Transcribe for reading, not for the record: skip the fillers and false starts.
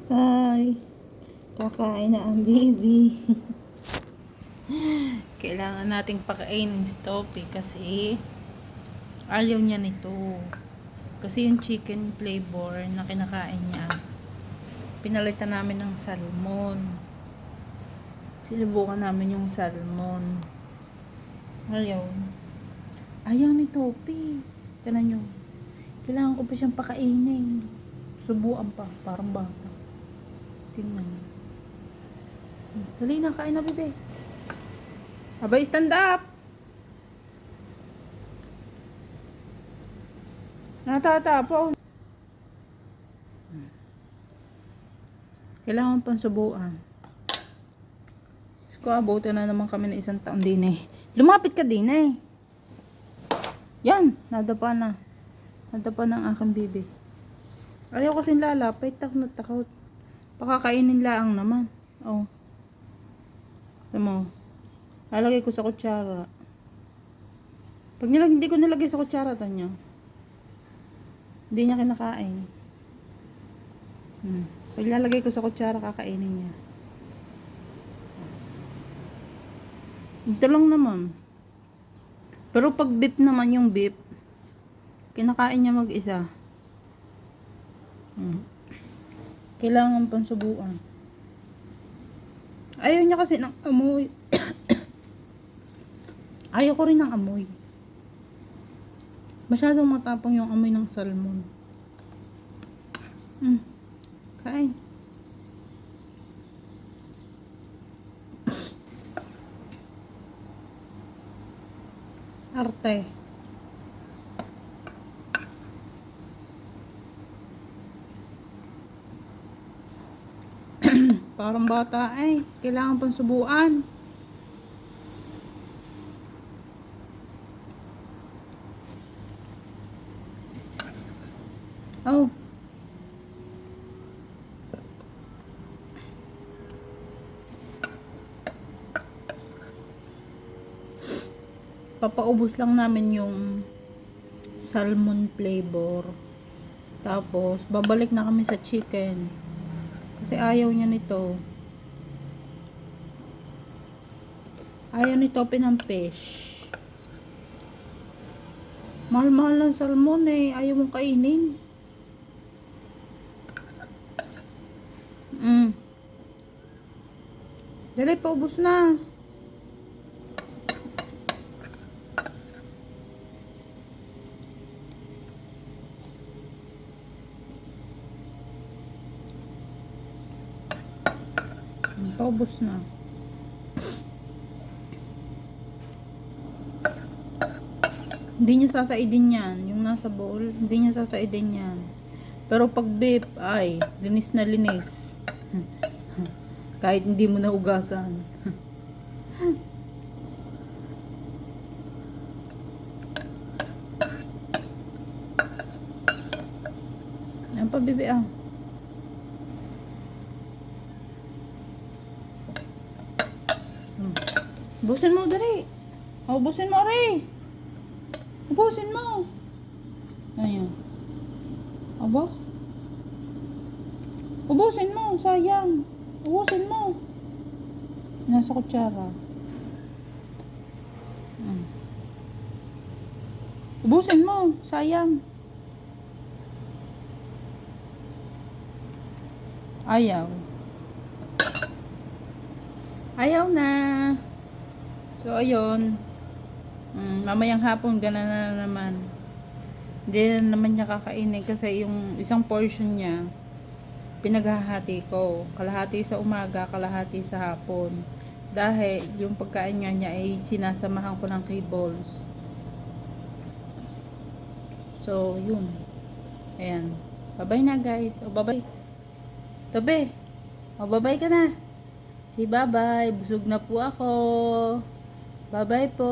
Hi, kakain na ang baby. Kailangan nating pakainin si Topi kasi ayaw niya nito. Kasi yung chicken flavor na kinakain niya, pinalitan namin ng salmon. Sinubukan namin yung salmon. Ayaw ni Topi. Tignan nyo. Kailangan ko pa siyang pakainin. Subuan pa, parang bata. Tingnan mo. Dali na, kain na, bebe. Abay, stand up! Natatapo. Kailangan pang subuan. Ko, abutin na naman kami ng 1 taon din eh. Lumapit ka din eh. Yan, nadapa na. Nadapa ng aking bebe. Ayaw kasing lalapit, takot na takot. Pakakainin laang naman. Oh. Alam mo, lalagay ko sa kutsara. Pag hindi ko nilagay sa kutsara, tanya. Hindi niya kinakain. Pag lalagay ko sa kutsara, kakainin niya. Ito lang naman. Pero pag beef naman yung beef, kinakain niya mag-isa. Kailangan pang subuan. Ayaw niya kasi ng amoy. Ayaw ko rin ng amoy. Masyadong matapang yung amoy ng salmon. Kain. Arte. Parang bata ay. Kailangan pang subuan. Oh. Papaubos lang namin yung salmon flavor. Tapos, babalik na kami sa chicken. Kasi ayaw niya nito. Ayaw nito ng fish. Mahal-mahal ng salmon eh. Ayaw mong kainin. Dali, paubos na. Paubos na. Hindi niya sasaidin yan. Yung nasa bowl, hindi niya sasaidin yan. Pero pag beef, ay, linis na linis. Kahit hindi mo nahugasan. Yan pa, bebe, ah. Ubusin mo, dali. Ubusin mo, Ray. Ubusin mo. Ayan. Aba? Ubusin mo, sayang. Ubusin mo. Nasa kutsara. Ubusin mo, sayang. Ayaw. Ayaw na. So, ayun. Mamayang hapon, gana na naman. Hindi na naman niya kakainin kasi yung isang portion niya, pinaghahati ko. Kalahati sa umaga, kalahati sa hapon. Dahil yung pagkain niya ay sinasamahan ko ng kibbles. So, yun. Ayan. Bye-bye na, guys. O, bye-bye. Tabi. O, bye-bye ka na. Si bye-bye. Busog na po ako. Bye-bye po.